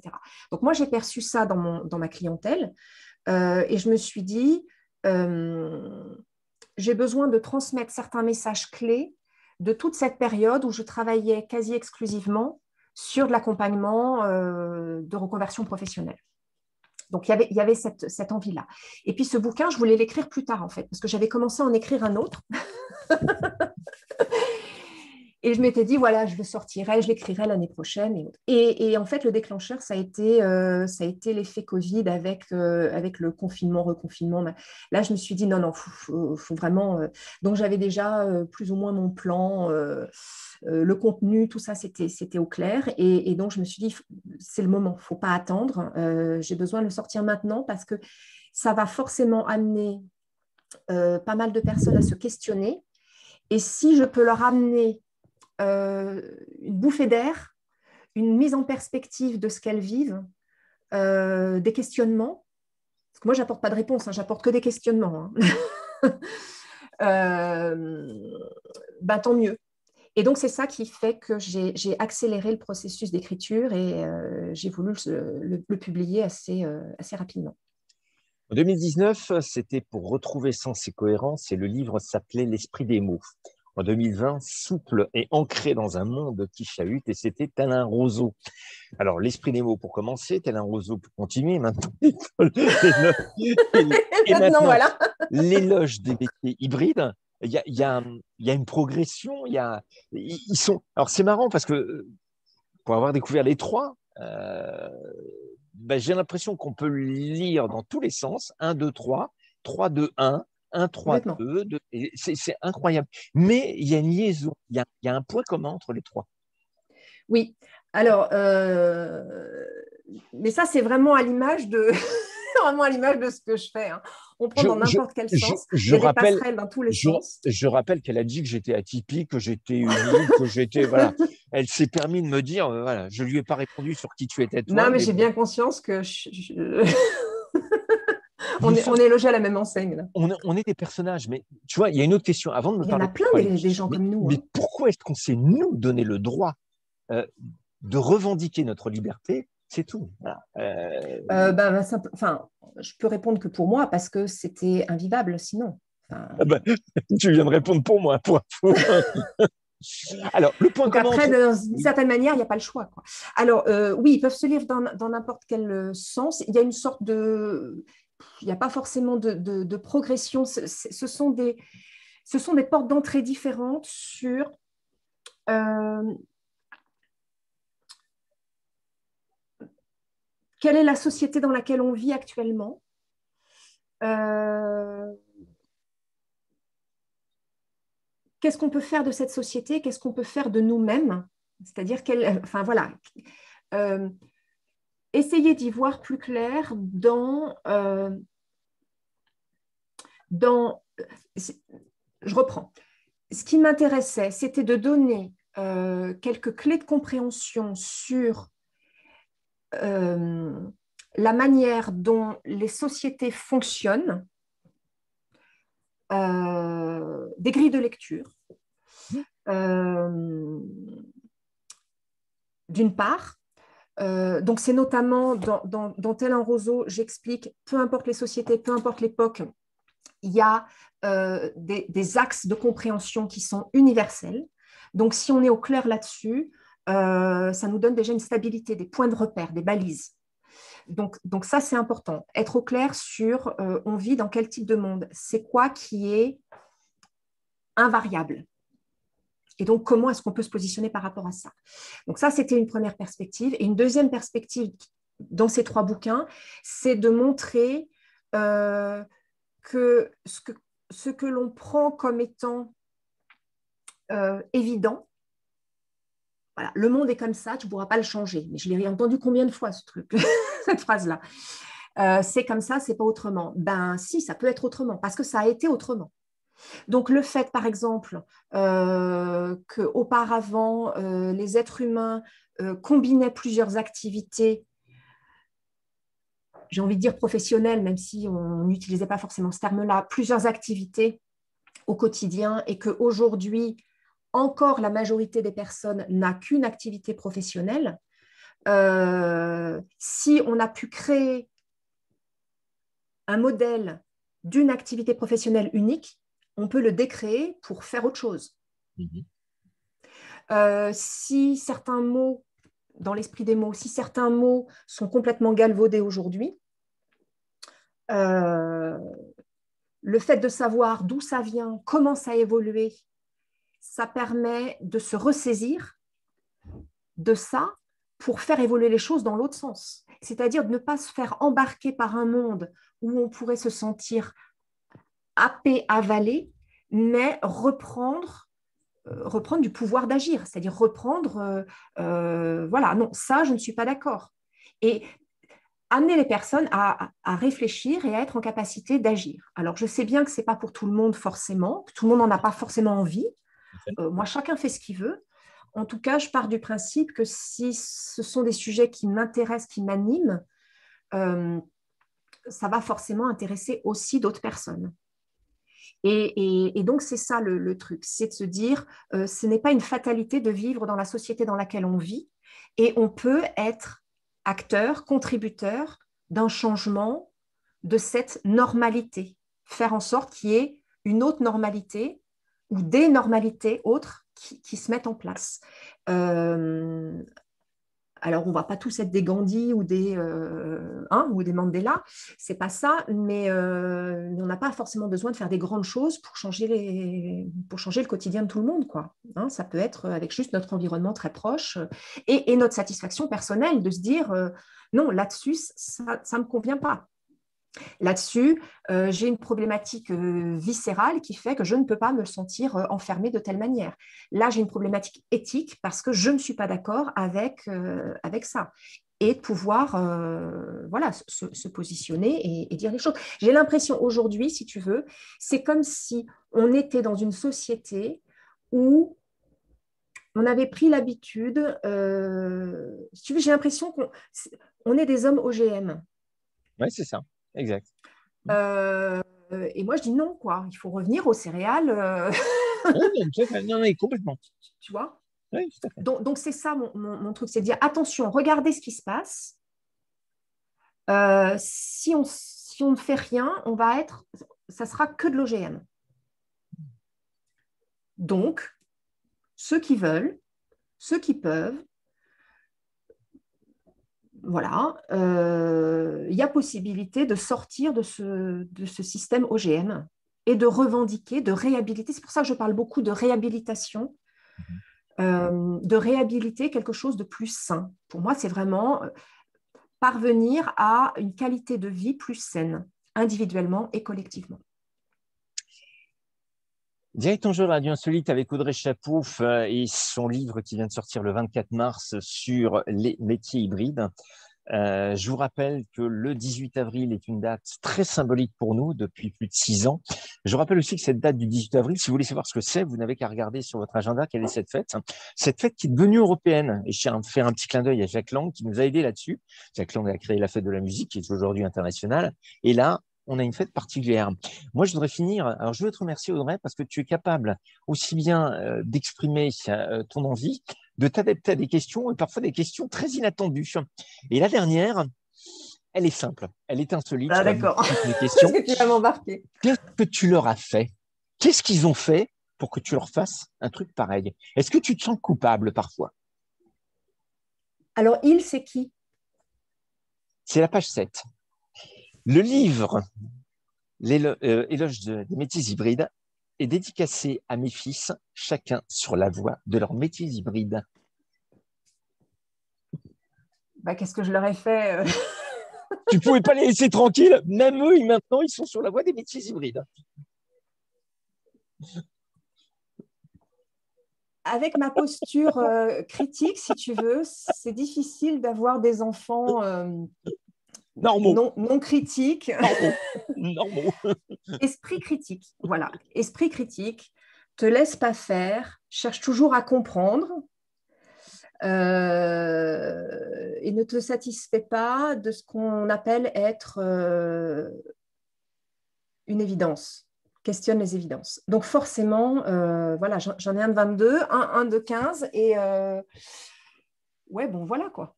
Donc moi, j'ai perçu ça dans ma clientèle et je me suis dit, j'ai besoin de transmettre certains messages clés de toute cette période où je travaillais quasi exclusivement sur de l'accompagnement de reconversion professionnelle. Donc, il y avait cette envie-là. Et puis, ce bouquin, je voulais l'écrire plus tard, en fait, parce que j'avais commencé à en écrire un autre. Et je m'étais dit, voilà, je le sortirai, je l'écrirai l'année prochaine. Et en fait, le déclencheur, ça a été l'effet Covid avec le confinement, reconfinement. Là, je me suis dit, non, non, faut vraiment… Donc, j'avais déjà plus ou moins mon plan, le contenu, tout ça, c'était au clair. Et donc, je me suis dit, c'est le moment, il ne faut pas attendre. J'ai besoin de le sortir maintenant parce que ça va forcément amener pas mal de personnes à se questionner. Et si je peux leur amener une bouffée d'air, une mise en perspective de ce qu'elles vivent, des questionnements. Parce que moi, j'apporte pas de réponse, hein, j'apporte que des questionnements. Ben, tant mieux. Et donc, c'est ça qui fait que j'ai accéléré le processus d'écriture et j'ai voulu le publier assez rapidement. En 2019, c'était pour retrouver sens et cohérence et le livre s'appelait L'esprit des mots. En 2020, souple et ancré dans un monde qui chahute, et c'était Alain Roseau. Alors, l'esprit des mots pour commencer, Alain Roseau pour continuer. Maintenant, et Maintenant, maintenant voilà. l'éloge des métiers hybrides. Il y a une progression. Ils sont. Alors, c'est marrant parce que pour avoir découvert les trois, j'ai l'impression qu'on peut le lire dans tous les sens. 1, 2, 3, 3, 2, 1. 1, 3, 2, 2. C'est incroyable. Mais il y a une liaison, il y a un point commun entre les trois. Oui, alors, mais ça, c'est vraiment à l'image de… vraiment à l'image de ce que je fais. Hein. On prend dans n'importe quel sens. Il y a des passerelles dans tous les sens. Je rappelle qu'elle a dit que j'étais atypique, que j'étais unique, que j'étais… Voilà. Elle s'est permis de me dire, voilà, je ne lui ai pas répondu sur qui tu étais toi. Non, mais j'ai bien conscience que on est logé à la même enseigne. Là. On est des personnages, mais tu vois, il y a une autre question. Avant de me il y en parler a plein des gens comme nous. mais Hein. pourquoi est-ce qu'on s'est, nous, donné le droit de revendiquer notre liberté? C'est tout. Voilà. Enfin, je peux répondre que pour moi, parce que c'était invivable sinon. Enfin… Tu viens de répondre pour moi, pour info. Alors, le point Donc commun après, entre… d'une certaine manière, il n'y a pas le choix. Quoi. Alors, oui, ils peuvent se lire dans n'importe quel sens. Il y a une sorte de… il n'y a pas forcément de progression. Ce sont des portes d'entrée différentes sur quelle est la société dans laquelle on vit actuellement. Qu'est-ce qu'on peut faire de cette société? Qu'est-ce qu'on peut faire de nous-mêmes? C'est-à-dire, enfin voilà, essayer d'y voir plus clair je reprends. Ce qui m'intéressait, c'était de donner quelques clés de compréhension sur la manière dont les sociétés fonctionnent, des grilles de lecture. D'une part, donc c'est notamment dans Tel un roseau, j'explique, peu importe les sociétés, peu importe l'époque, il y a des axes de compréhension qui sont universels. Donc si on est au clair là-dessus, ça nous donne déjà une stabilité, des points de repère, des balises. Donc ça, c'est important. Être au clair sur on vit dans quel type de monde, c'est quoi qui est invariable. Et donc, comment est-ce qu'on peut se positionner par rapport à ça? Donc ça, c'était une première perspective. Et une deuxième perspective dans ces 3 bouquins, c'est de montrer que ce que l'on prend comme étant évident, voilà, le monde est comme ça, tu ne pourras pas le changer. Mais je l'ai entendu combien de fois, ce truc, cette phrase-là. C'est comme ça, c'est pas autrement. Ben si, ça peut être autrement, parce que ça a été autrement. Donc le fait, par exemple, qu'auparavant, les êtres humains combinaient plusieurs activités, j'ai envie de dire professionnelles, même si on n'utilisait pas forcément ce terme-là, plusieurs activités au quotidien, et qu'aujourd'hui, encore la majorité des personnes n'a qu'une activité professionnelle, si on a pu créer un modèle d'une activité professionnelle unique, on peut le décréer pour faire autre chose. Si certains mots, dans l'esprit des mots, si certains mots sont complètement galvaudés aujourd'hui, le fait de savoir d'où ça vient, comment ça a évolué, ça permet de se ressaisir de ça pour faire évoluer les choses dans l'autre sens. C'est-à-dire de ne pas se faire embarquer par un monde où on pourrait se sentir happé, avalé, mais reprendre du pouvoir d'agir, c'est-à-dire reprendre, voilà, non, ça, je ne suis pas d'accord. Et amener les personnes à réfléchir et à être en capacité d'agir. Alors, je sais bien que ce n'est pas pour tout le monde forcément, que tout le monde n'en a pas forcément envie. Moi, chacun fait ce qu'il veut. En tout cas, je pars du principe que si ce sont des sujets qui m'intéressent, qui m'animent, ça va forcément intéresser aussi d'autres personnes. Et donc, c'est ça le truc, c'est de se dire, ce n'est pas une fatalité de vivre dans la société dans laquelle on vit, et on peut être acteur, contributeur d'un changement de cette normalité, faire en sorte qu'il y ait une autre normalité ou des normalités autres qui se mettent en place. Alors, on ne va pas tous être des Gandhi ou des Mandela, c'est pas ça, mais on n'a pas forcément besoin de faire des grandes choses pour changer le quotidien de tout le monde, quoi. Ça peut être avec juste notre environnement très proche et notre satisfaction personnelle de se dire non, là-dessus, ça ne me convient pas. Là-dessus, j'ai une problématique viscérale qui fait que je ne peux pas me sentir enfermée de telle manière. Là, j'ai une problématique éthique parce que je ne suis pas d'accord avec ça. Et de pouvoir voilà, se positionner et dire les choses. J'ai l'impression aujourd'hui, si tu veux, c'est comme si on était dans une société où on avait pris l'habitude, si tu veux, j'ai l'impression qu'on est des hommes OGM. Oui, c'est ça, exact. Et moi, je dis non, quoi. Il faut revenir aux céréales. Non, complètement. Tu vois? Oui, tout à fait. Donc c'est ça mon truc, c'est de dire attention, regardez ce qui se passe. Si on ne fait rien, ça sera que de l'OGM. Donc, ceux qui veulent, ceux qui peuvent, voilà, il y a possibilité de sortir de ce système OGM et de revendiquer, de réhabiliter. C'est pour ça que je parle beaucoup de réhabilitation, de réhabiliter quelque chose de plus sain. Pour moi, c'est vraiment parvenir à une qualité de vie plus saine, individuellement et collectivement. Direct en jeu Radio Insolite avec Audrey Chapouf et son livre qui vient de sortir le 24 mars sur les métiers hybrides. Je vous rappelle que le 18 avril est une date très symbolique pour nous depuis plus de 6 ans. Je vous rappelle aussi que cette date du 18 avril, si vous voulez savoir ce que c'est, vous n'avez qu'à regarder sur votre agenda quelle est cette fête. Cette fête qui est devenue européenne. Et je tiens à faire un petit clin d'œil à Jacques Lang qui nous a aidés là-dessus. Jacques Lang a créé la fête de la musique qui est aujourd'hui internationale. Et là, on a une fête particulière. Moi, je voudrais finir. Alors, je veux te remercier, Audrey, parce que tu es capable aussi bien d'exprimer ton envie, de t'adapter à des questions et parfois des questions très inattendues. Et la dernière, elle est simple, elle est insolite. Ah, Je vais d'accord. toutes les questions. Est-ce que tu vas m'embarquer? Qu'est-ce que tu leur as fait? Qu'est-ce qu'ils ont fait pour que tu leur fasses un truc pareil? Est-ce que tu te sens coupable parfois? Alors, il, c'est qui? C'est la page 7. Le livre Éloge des métiers hybrides est dédicacé à mes fils, chacun sur la voie de leurs métiers hybrides. Bah, qu'est-ce que je leur ai fait? Tu ne pouvais pas les laisser tranquilles. Même eux, maintenant, ils sont sur la voie des métiers hybrides. Avec ma posture critique, si tu veux, c'est difficile d'avoir des enfants Normaux. non critiques. Normaux. Esprit critique, voilà. Esprit critique, te laisse pas faire, cherche toujours à comprendre et ne te satisfait pas de ce qu'on appelle être une évidence. Questionne les évidences. Donc forcément, voilà, j'en ai un de 22, un de 15 et ouais, bon, voilà quoi.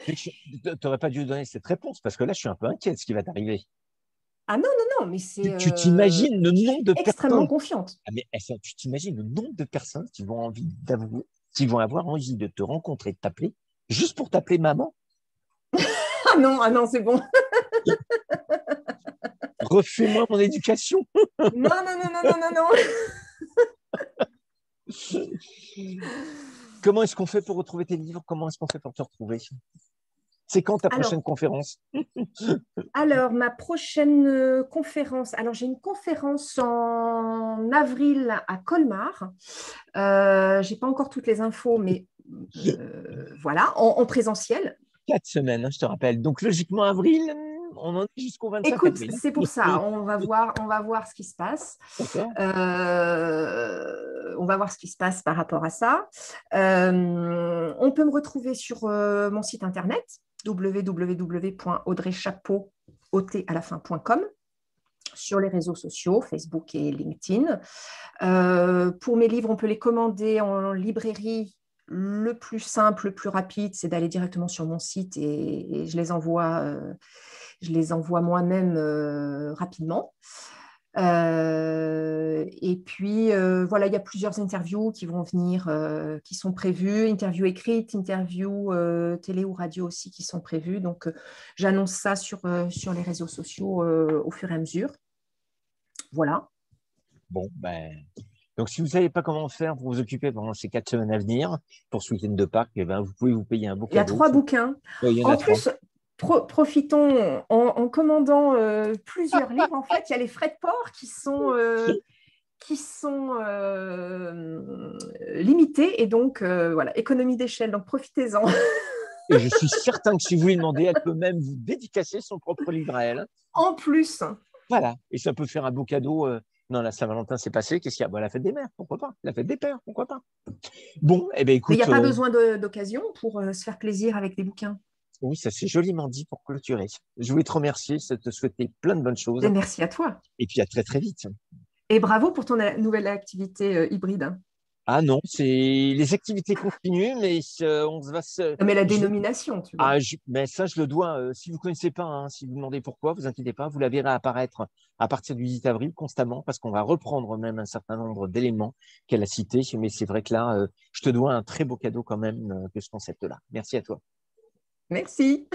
Tu n'aurais pas dû donner cette réponse parce que là, je suis un peu inquiet de ce qui va t'arriver. Ah non, non, non, mais c'est... Tu t'imagines le je nombre suis de extrêmement personnes. confiante. Ah, mais tu t'imagines le nombre de personnes qui vont envie d'avouer, qui vont avoir envie de te rencontrer, de t'appeler, juste pour t'appeler maman. Ah non, c'est bon. Refais-moi mon éducation. Non, non, non, non, non, non, non. Comment est-ce qu'on fait pour retrouver tes livres? Comment est-ce qu'on fait pour te retrouver? C'est quand ta prochaine conférence? Alors, ma prochaine conférence, alors j'ai une conférence en avril à Colmar. Je n'ai pas encore toutes les infos, mais voilà, en présentiel. 4 semaines, hein, je te rappelle. Donc, logiquement, avril, on en est jusqu'au 25 Écoute, avril. c'est pour ça, on va voir ce qui se passe. D'accord. On va voir ce qui se passe par rapport à ça. On peut me retrouver sur mon site internet www.audreychapeau.com, sur les réseaux sociaux, Facebook et LinkedIn. Pour mes livres, on peut les commander en librairie. Le plus simple, le plus rapide, c'est d'aller directement sur mon site et je les envoie moi-même rapidement. Et puis, voilà, il y a plusieurs interviews qui vont venir, qui sont prévues, interviews écrites, interviews télé ou radio aussi qui sont prévues. Donc, j'annonce ça sur les réseaux sociaux au fur et à mesure. Voilà. Bon, ben, donc si vous ne savez pas comment faire pour vous occuper pendant ces 4 semaines à venir, pour ce week-end de Pâques, eh ben, vous pouvez vous payer un beau Il y a cadeau. 3 bouquins. Il y en En a 3. plus, profitons en commandant plusieurs livres. En fait, il y a les frais de port qui sont limités et donc voilà, économie d'échelle. Donc profitez-en. Et je suis certain que si vous lui demandez, elle peut même vous dédicacer son propre livre à elle. En plus, Voilà. Et ça peut faire un beau cadeau. Non, la Saint-Valentin, c'est passé. Qu'est-ce qu'il y a? Bon, la fête des mères, pourquoi pas? La fête des pères, pourquoi pas? Bon, eh bien, mais il n'y écoute, a pas besoin d'occasion pour se faire plaisir avec des bouquins. oui, ça c'est joliment dit pour clôturer. Je voulais te remercier, te souhaiter plein de bonnes choses. Et merci à toi. Et puis à très, très vite. Et bravo pour ton nouvelle activité hybride. Ah non, c'est les activités continuent, mais on va se. Non, mais la dénomination, tu vois. Mais ça, je le dois. Si vous ne connaissez pas, hein, si vous demandez pourquoi, vous inquiétez pas, vous la verrez apparaître à partir du 18 avril constamment, parce qu'on va reprendre même un certain nombre d'éléments qu'elle a cités. Mais c'est vrai que là, je te dois un très beau cadeau quand même de ce concept-là. Merci à toi. Merci.